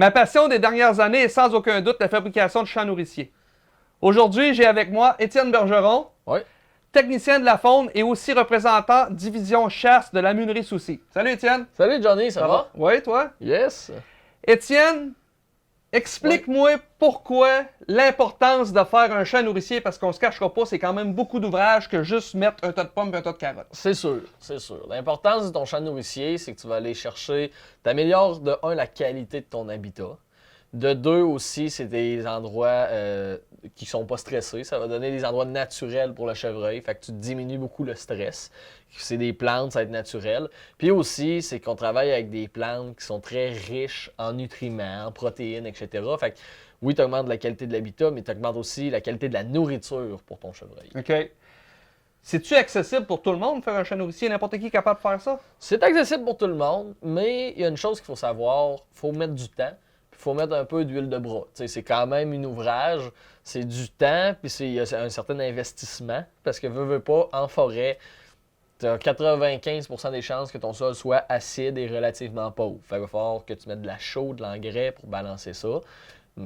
Ma passion des dernières années est sans aucun doute la fabrication de champs nourriciers. Aujourd'hui, j'ai avec moi Étienne Bergeron, Oui. technicien de la faune et aussi représentant division chasse de la Munerie Soucy. Salut Étienne! Salut Johnny, ça va? Oui, toi? Yes! Étienne, explique-moi pourquoi l'importance de faire un champ nourricier, parce qu'on se cachera pas, c'est quand même beaucoup d'ouvrages que juste mettre un tas de pommes et un tas de carottes. C'est sûr, c'est sûr. L'importance de ton champ nourricier, c'est que tu vas aller chercher, t'améliores de un la qualité de ton habitat. De deux aussi, c'est des endroits qui sont pas stressés. Ça va donner des endroits naturels pour le chevreuil. Fait que tu diminues beaucoup le stress. C'est des plantes, ça va être naturel. Puis aussi, c'est qu'on travaille avec des plantes qui sont très riches en nutriments, en protéines, etc. Fait que oui, tu augmentes la qualité de l'habitat, mais tu augmentes aussi la qualité de la nourriture pour ton chevreuil. OK. C'est-tu accessible pour tout le monde, faire un champ nourricier? N'importe qui est capable de faire ça? C'est accessible pour tout le monde, mais il y a une chose qu'il faut savoir, il faut mettre du temps. Il faut mettre un peu d'huile de bras. T'sais, c'est quand même un ouvrage, c'est du temps, puis il y a un certain investissement. Parce que veux pas, en forêt, tu as 95% des chances que ton sol soit acide et relativement pauvre. Fait qu'il va falloir que tu mettes de la chaux, de l'engrais pour balancer ça.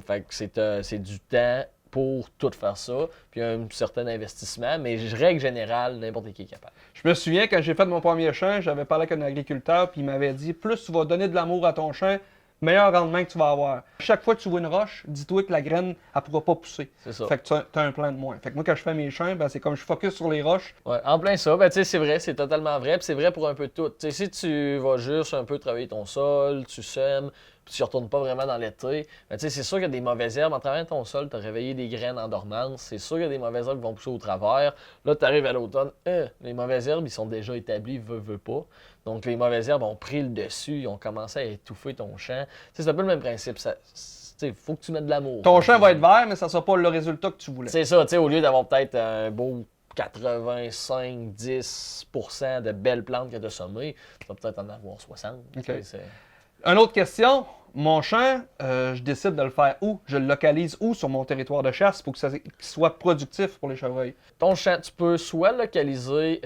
Fait que c'est du temps pour tout faire ça, puis un certain investissement, mais règle générale, n'importe qui est capable. Je me souviens, quand j'ai fait mon premier champ, j'avais parlé avec un agriculteur, puis il m'avait dit, plus tu vas donner de l'amour à ton champ, meilleur rendement que tu vas avoir. Chaque fois que tu vois une roche, dis-toi que la graine, elle pourra pas pousser. C'est ça. Fait que tu as un plan de moins. Fait que moi, quand je fais mes champs, ben, c'est comme je focus sur les roches. Ouais, en plein ça. Ben, tu sais, c'est vrai, c'est totalement vrai. Puis c'est vrai pour un peu de tout. Tu sais, si tu vas juste un peu travailler ton sol, tu sèmes, puis tu ne retournes pas vraiment dans l'été, ben, tu sais, c'est sûr qu'il y a des mauvaises herbes. En travaillant ton sol, tu as réveillé des graines en dormance. C'est sûr qu'il y a des mauvaises herbes qui vont pousser au travers. Là, tu arrives à l'automne, les mauvaises herbes, ils sont déjà établis, veux pas. Donc, les mauvaises herbes ont pris le dessus, ils ont commencé à étouffer ton champ. Tu sais, c'est un peu le même principe. Il faut que tu mettes de l'amour. Ton champ va être vert, mais ça ne sera pas le résultat que tu voulais. C'est ça, tu sais, au lieu d'avoir peut-être un beau 85-10% de belles plantes que tu as semées, tu vas peut-être en avoir 60. Okay. Une autre question. Mon champ, je décide de le faire où? Je le localise où sur mon territoire de chasse pour qu'il soit productif pour les chevreuils? Ton champ, tu peux soit localiser,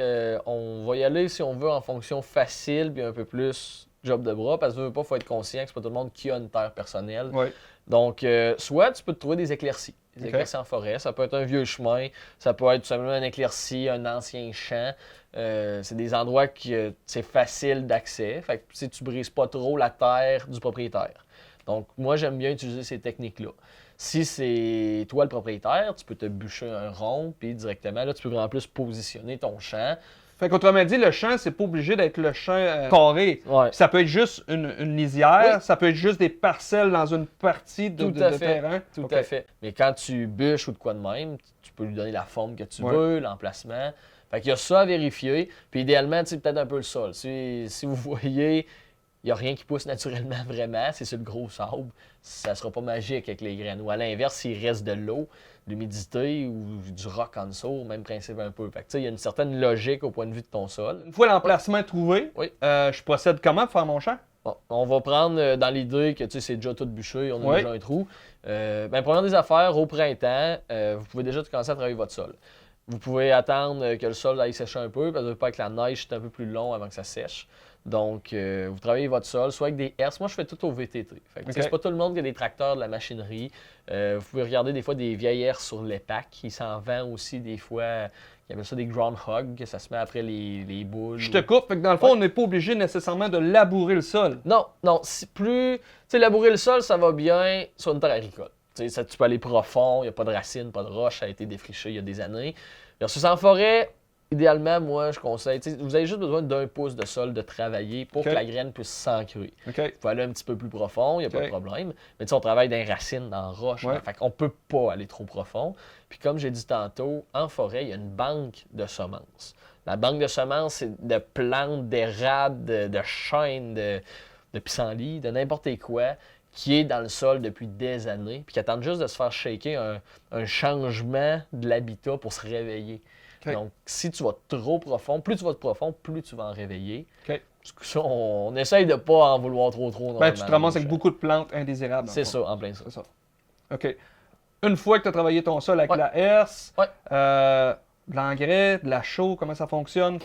on va y aller si on veut en fonction facile puis un peu plus job de bras, parce que il faut être conscient que c'est pas tout le monde qui a une terre personnelle. Oui. Donc, soit tu peux te trouver des éclaircies. Des éclaircies en forêt. Ça peut être un vieux chemin, ça peut être tout simplement un éclaircie, un ancien champ. C'est des endroits qui c'est facile d'accès. Fait que si tu brises pas trop la terre du propriétaire. Donc, moi, j'aime bien utiliser ces techniques-là. Si c'est toi le propriétaire, tu peux te bûcher un rond, puis directement, là, tu peux vraiment plus positionner ton champ. Fait qu'autrement dit, le champ, c'est pas obligé d'être le champ carré. Ouais. Ça peut être juste une lisière, Oui. ça peut être juste des parcelles dans une partie de terrain. Tout à fait. Mais quand tu bûches ou de quoi de même, tu peux lui donner la forme que tu veux, l'emplacement. Fait qu'il y a ça à vérifier. Puis idéalement, tu sais, peut-être un peu le sol. Si vous voyez, il n'y a rien qui pousse naturellement vraiment, c'est sur le gros sable, ça ne sera pas magique avec les graines. Ou à l'inverse, s'il reste de l'eau, de l'humidité ou du rock en dessous, même principe un peu. Fait que, tu sais, il y a une certaine logique au point de vue de ton sol. Une fois l'emplacement trouvé, Oui. Je procède comment pour faire mon champ? Bon, on va prendre dans l'idée que c'est déjà tout bûché, on a déjà un trou. Première des affaires, au printemps, vous pouvez déjà commencer à travailler votre sol. Vous pouvez attendre que le sol aille sécher un peu, parce que pas que la neige c'est un peu plus long avant que ça sèche. Donc, vous travaillez votre sol, soit avec des herses. Moi, je fais tout au VTT. Fait que, c'est pas tout le monde qui a des tracteurs, de la machinerie. Vous pouvez regarder des fois des vieilles herses sur l'EPAC. Il s'en vend aussi des fois. Il y avait ça des groundhogs, que ça se met après les boules. Je te coupe. Fait que dans le fond, on n'est pas obligé nécessairement de labourer le sol. Non. Plus, tu sais, labourer le sol, ça va bien sur une terre agricole. Tu peux aller profond, il n'y a pas de racines, pas de roches, ça a été défriché il y a des années. Versus en forêt, idéalement, moi, je conseille, vous avez juste besoin d'un pouce de sol de travailler pour que la graine puisse s'ancrer. Vous pouvez aller un petit peu plus profond, il n'y a pas de problème. Mais on travaille dans les racines, dans la roche. Fait qu'on ne peut pas aller trop profond. Puis comme j'ai dit tantôt, en forêt, il y a une banque de semences. La banque de semences, c'est de plantes, d'érables, de chênes, de pissenlits, de n'importe quoi, qui est dans le sol depuis des années, puis qui attendent juste de se faire shaker un changement de l'habitat pour se réveiller. Donc, si tu vas trop profond, plus tu vas profond, plus tu vas en réveiller. On essaye de ne pas en vouloir trop. Ben, tu te ramasses avec beaucoup de plantes indésirables. C'est ça, en plein ça. C'est ça. OK. Une fois que tu as travaillé ton sol avec la herse, de l'engrais, de la chaux, comment ça fonctionne?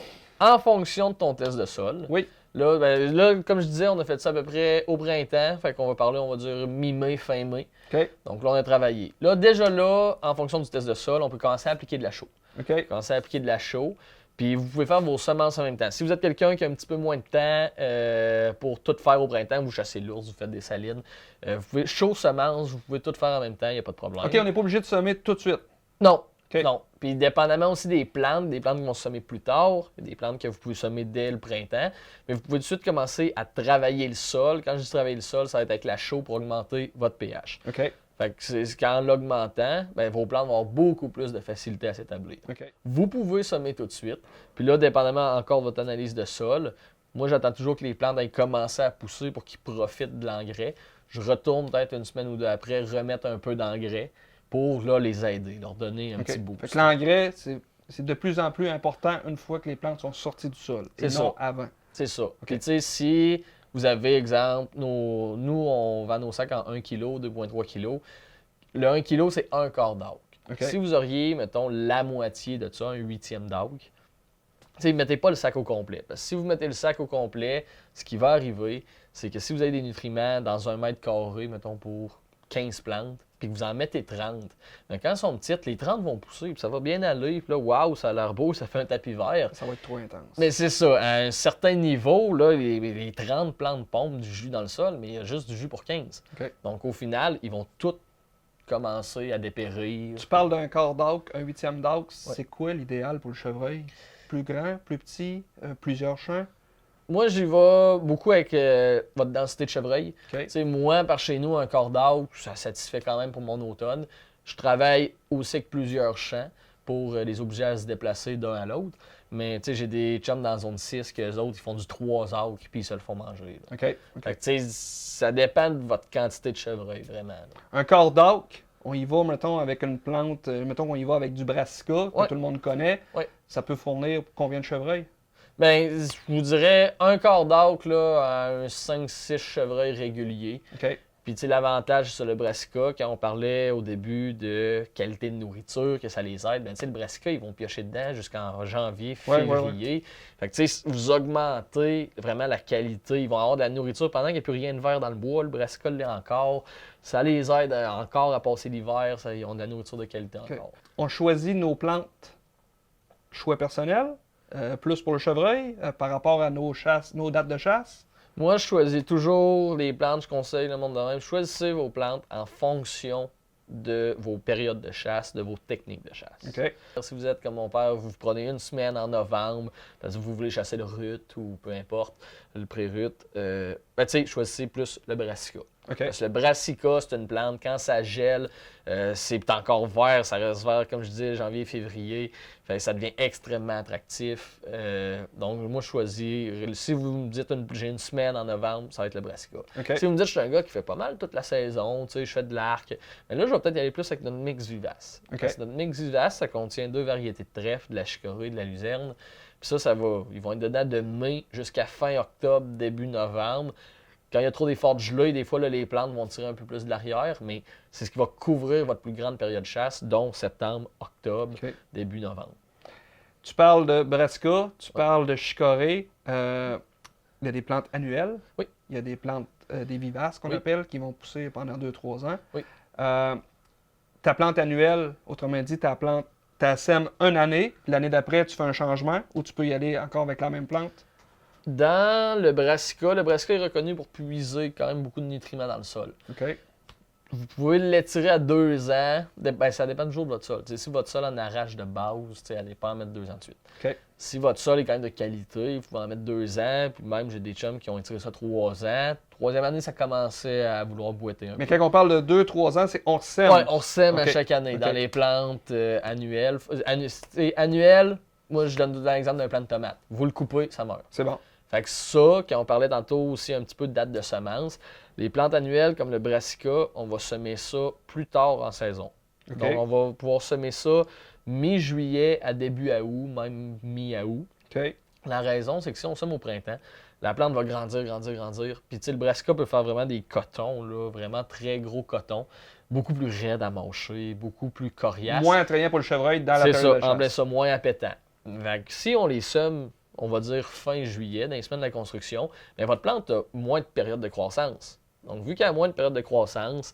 en fonction de ton test de sol. Oui. Là, là, comme je disais, on a fait ça à peu près au printemps. Fait qu'on va parler, on va dire mi-mai, fin mai. OK. Donc là, on a travaillé. Là, déjà là, en fonction du test de sol, on peut commencer à appliquer de la chaux. OK. Commencer à appliquer de la chaux. Puis vous pouvez faire vos semences en même temps. Si vous êtes quelqu'un qui a un petit peu moins de temps pour tout faire au printemps, vous chassez l'ours, vous faites des salines, vous pouvez chaux, semences, vous pouvez tout faire en même temps, il n'y a pas de problème. OK, on n'est pas obligé de semer tout de suite. Non. OK. Non. Puis dépendamment aussi des plantes qui vont se semer plus tard, il y a des plantes que vous pouvez semer dès le printemps, mais vous pouvez tout de suite commencer à travailler le sol. Quand je dis travailler le sol, ça va être avec la chaux pour augmenter votre pH. OK. Fait que c'est qu'en l'augmentant, ben, vos plantes vont avoir beaucoup plus de facilité à s'établir. OK. Vous pouvez semer tout de suite. Puis là, dépendamment encore de votre analyse de sol, moi j'attends toujours que les plantes aient commencé à pousser pour qu'ils profitent de l'engrais. Je retourne peut-être une semaine ou deux après, remettre un peu d'engrais pour là, les aider, leur donner un OK. petit boost. Fait que l'engrais, c'est de plus en plus important une fois que les plantes sont sorties du sol. C'est et ça. non avant. C'est ça. Puis tu sais, si vous avez, exemple, nous on vend nos sacs en 1 kg, 2,3 kg. Le 1 kg, c'est un quart d'arc. OK. Si vous auriez, mettons, la moitié de ça, un huitième d'arc, ne mettez pas le sac au complet. Parce que si vous mettez le sac au complet, ce qui va arriver, c'est que si vous avez des nutriments dans 1 mètre carré, mettons, pour 15 plantes, puis que vous en mettez 30, mais quand elles sont petites, les 30 vont pousser, puis ça va bien aller, puis là, waouh, ça a l'air beau, ça fait un tapis vert. Ça va être trop intense. Mais c'est ça, à un certain niveau, là, les 30 plantes pompent du jus dans le sol, mais il y a juste du jus pour 15. OK. Donc au final, ils vont toutes commencer à dépérir. Tu parles d'un quart d'arc, un huitième d'arc. C'est quoi l'idéal pour le chevreuil? Plus grand, plus petit, plusieurs champs? Moi, j'y vais beaucoup avec votre densité de chevreuil. OK. Tu sais, moi, par chez nous, un quart d'arc, ça satisfait quand même pour mon automne. Je travaille aussi avec plusieurs champs pour les obliger à se déplacer d'un à l'autre. Mais tu sais, j'ai des chums dans la zone 6 que les autres, ils font du 3 arcs puis ils se le font manger. Là. OK. Fait que tu sais, ça dépend de votre quantité de chevreuil, vraiment. Là. Un quart d'arc, on y va, mettons, avec une plante, mettons qu'on y va avec du brassica, que Ouais. tout le monde connaît. Ouais. Ça peut fournir combien de chevreuils? Ben, je vous dirais un quart d'arc là, à un 5-6 chevreuils réguliers. OK. Puis, tu sais, l'avantage sur le brassica, quand on parlait au début de qualité de nourriture, que ça les aide, ben, tu sais, le brassica, ils vont piocher dedans jusqu'en janvier, février. Fait que, tu sais, vous augmentez vraiment la qualité. Ils vont avoir de la nourriture pendant qu'il n'y a plus rien de vert dans le bois. Le brassica l'est encore. Ça les aide encore à passer l'hiver. Ils ont de la nourriture de qualité encore. On choisit nos plantes, choix personnel, plus pour le chevreuil, par rapport à nos dates de chasse. Moi, je choisis toujours les plantes, je conseille le monde de même. Choisissez vos plantes en fonction de vos périodes de chasse, de vos techniques de chasse. OK. Si vous êtes comme mon père, vous prenez une semaine en novembre, parce que vous voulez chasser le rut ou peu importe, le pré-rut, ben, tu sais, choisissez plus le brassica. OK. Parce que le brassica, c'est une plante, quand ça gèle, c'est encore vert, ça reste vert, comme je disais, janvier, février. Fait que ça devient extrêmement attractif. Donc, moi, je choisis. Si vous me dites j'ai une semaine en novembre, ça va être le brassica. OK. Si vous me dites je suis un gars qui fait pas mal toute la saison, tu sais, je fais de l'arc, mais là, je vais peut-être y aller plus avec notre mix vivace. OK. Parce que notre mix vivace, ça contient 2 variétés de trèfle, de la chicorée, de la luzerne. Puis ça va. Ils vont être dedans de mai jusqu'à fin octobre, début novembre. Quand il y a trop des fortes gelées, des fois, là, les plantes vont tirer un peu plus de l'arrière, mais c'est ce qui va couvrir votre plus grande période de chasse, dont septembre, octobre, OK. début novembre. Tu parles de brassica, tu parles de chicorée. Il y a des plantes annuelles. Oui. Il y a des plantes, des vivaces qu'on Oui. appelle, qui vont pousser pendant 2-3 ans. Oui. Ta plante annuelle, autrement dit, ta plante, tu la sèmes une année, puis l'année d'après, tu fais un changement, ou tu peux y aller encore avec la même plante? Dans le brassica est reconnu pour puiser quand même beaucoup de nutriments dans le sol. OK. Vous pouvez l'étirer à 2 ans. Ben, ça dépend toujours de votre sol. T'sais, si votre sol en arrache de base, allez pas en mettre 2 ans de suite. OK. Si votre sol est quand même de qualité, vous pouvez en mettre 2 ans. Puis même, j'ai des chums qui ont étiré ça 3 ans. Troisième année, ça commençait à vouloir boiter un Mais peu. quand on parle de 2-3 ans, c'est on sème. Ouais, on sème à OK. chaque année OK. dans les plantes annuelles. Annuelles, moi, je donne l'exemple d'un plant de tomate. Vous le coupez, ça meurt. C'est bon. Fait que ça, quand on parlait tantôt aussi un petit peu de date de semence, les plantes annuelles comme le brassica, on va semer ça plus tard en saison. OK. Donc, on va pouvoir semer ça mi-juillet à début août, même mi-août. OK. La raison, c'est que si on sème au printemps, la plante va grandir. Puis, tu sais, le brassica peut faire vraiment des cotons, là, vraiment très gros cotons, beaucoup plus raides à mâcher, beaucoup plus coriaces. Moins attrayant pour le chevreuil dans la C'est période ça, de en plein chasse. ça, moins appétant. Fait que si on les sème on va dire fin juillet, dans les semaines de la construction, mais votre plante a moins de période de croissance. Donc, vu qu'elle a moins de période de croissance,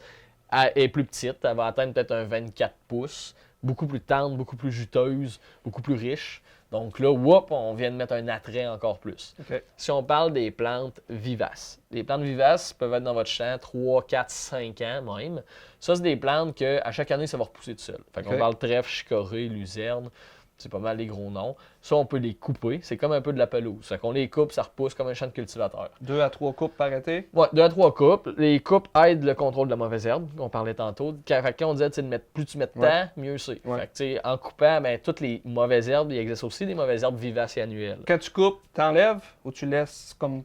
elle est plus petite, elle va atteindre peut-être un 24 pouces, beaucoup plus tendre, beaucoup plus juteuse, beaucoup plus riche. Donc là, whoop, on vient de mettre un attrait encore plus. OK. Si on parle des plantes vivaces, les plantes vivaces peuvent être dans votre champ 3, 4, 5 ans même. Ça, c'est des plantes qu'à chaque année, ça va repousser tout seul. Fait qu'on parle trèfle, chicorée, luzerne, c'est pas mal les gros noms. Ça, on peut les couper. C'est comme un peu de la pelouse. Fait qu'on les coupe, ça repousse comme un champ de cultivateur. 2 à 3 coupes par été? Ouais, 2 à 3 coupes. Les coupes aident le contrôle de la mauvaise herbe, qu'on parlait tantôt. Fait que quand on disait de mettre, plus tu mets de temps, mieux c'est. Ouais. Fait que, tu sais, en coupant, ben, toutes les mauvaises herbes, il existe aussi des mauvaises herbes vivaces et annuelles. Quand tu coupes, t'enlèves ou tu laisses comme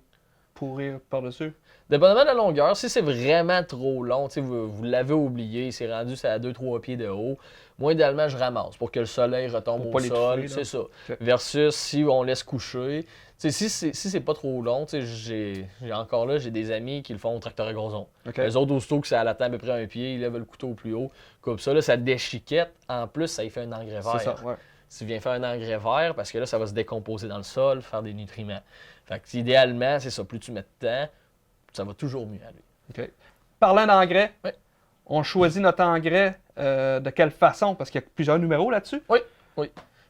pourrir par-dessus? Dépendamment de la longueur, si c'est vraiment trop long, vous l'avez oublié, c'est rendu ça à 2-3 pieds de haut, moi, idéalement, je ramasse pour que le soleil retombe Pour au pas les sol, toucher, c'est ça. OK. Versus si on laisse coucher. Si c'est pas trop long, j'ai encore là, j'ai des amis qui le font au tracteur à gazon. OK. Les autres, aussitôt que ça a à peu près un pied, ils lèvent le couteau au plus haut, comme ça, là, ça déchiquette. En plus, ça y fait un engrais vert. C'est ça, ouais. Tu viens faire un engrais vert parce que là, ça va se décomposer dans le sol, faire des nutriments. Fait que, idéalement, c'est ça, plus tu mets de temps, ça va toujours mieux aller. OK. Parlant d'engrais, Oui. on choisit notre engrais de quelle façon? Parce qu'il y a plusieurs numéros là-dessus. Oui.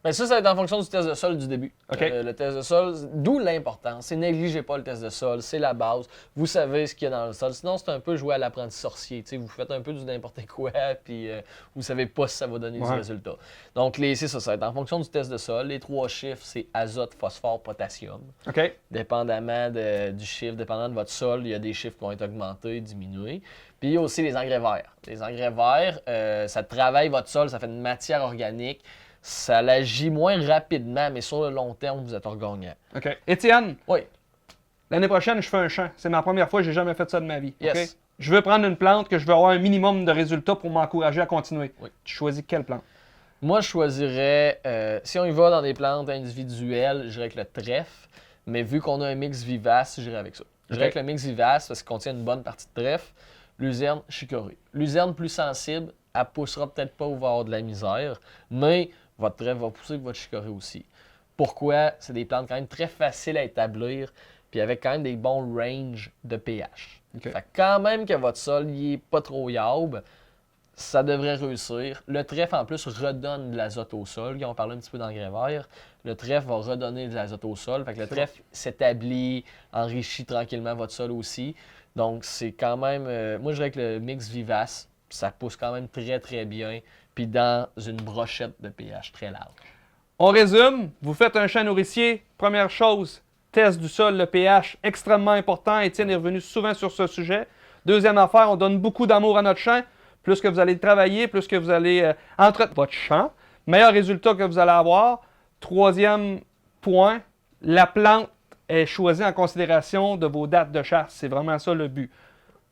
Mais ça va être en fonction du test de sol du début. OK. Le test de sol, d'où l'importance. C'est négligez pas le test de sol, c'est la base. Vous savez ce qu'il y a dans le sol. Sinon, c'est un peu jouer à l'apprenti sorcier. Vous faites un peu du n'importe quoi, puis vous savez pas si ça va donner du résultat. Donc, c'est ça, ça va être en fonction du test de sol. Les 3 chiffres, c'est azote, phosphore, potassium. OK. Dépendamment du chiffre, dépendant de votre sol, il y a des chiffres qui vont être augmentés, diminués. Puis il y a aussi les engrais verts. Les engrais verts, ça travaille votre sol, ça fait une matière organique. Ça l'agit moins rapidement, mais sur le long terme, vous êtes gagnant. OK. Étienne, Oui. l'année prochaine, je fais un champ. C'est ma première fois, j'ai jamais fait ça de ma vie. Yes. OK? Je veux prendre une plante que je veux avoir un minimum de résultats pour m'encourager à continuer. Oui. Tu choisis quelle plante? Moi, je choisirais, si on y va dans des plantes individuelles, je dirais que le trèfle. Mais vu qu'on a un mix vivace, j'irais avec ça. Je dirais que le mix vivace, parce qu'il contient une bonne partie de trèfle, luzerne, chicorée. Luzerne plus sensible, elle poussera peut-être pas où va avoir de la misère, mais votre trèfle va pousser votre chicorée aussi. Pourquoi? C'est des plantes quand même très faciles à établir, puis avec quand même des bons ranges de pH. OK. Fait que quand même que votre sol n'est pas trop yaube, ça devrait réussir. Le trèfle, en plus, redonne de l'azote au sol. On parlait un petit peu d'engrais vert. Le trèfle va redonner de l'azote au sol. Fait que le trèfle s'établit, enrichit tranquillement votre sol aussi. Donc, c'est quand même... moi, je dirais que le mix vivace, ça pousse quand même très, très bien. Puis dans une brochette de pH très large. On résume. Vous faites un champ nourricier. Première chose, test du sol, le pH, extrêmement important. Étienne est revenu souvent sur ce sujet. Deuxième affaire, on donne beaucoup d'amour à notre champ. Plus que vous allez travailler, plus que vous allez entretenir votre champ, meilleur résultat que vous allez avoir. Troisième point, la plante est choisie en considération de vos dates de chasse. C'est vraiment ça le but.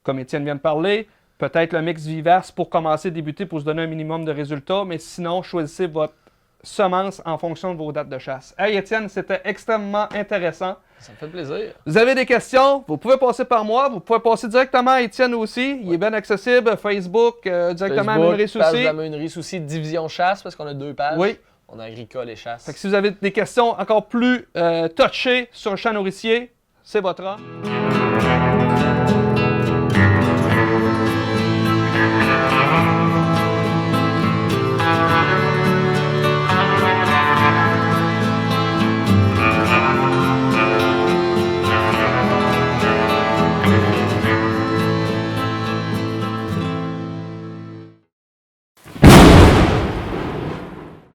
Comme Étienne vient de parler, peut-être le mix vivace pour commencer, débuter, pour se donner un minimum de résultats, mais sinon, choisissez votre semence en fonction de vos dates de chasse. Hey Étienne, c'était extrêmement intéressant. Ça me fait plaisir. Vous avez des questions, vous pouvez passer par moi, vous pouvez passer directement à Étienne aussi. Il est bien accessible, Facebook, directement à Meunerie page de Souci. la Meunerie Souci, division chasse, parce qu'on a 2 pages. Oui. On a agricole et chasse. Fait que si vous avez des questions encore plus touchées sur le champ nourricier, c'est votre heure.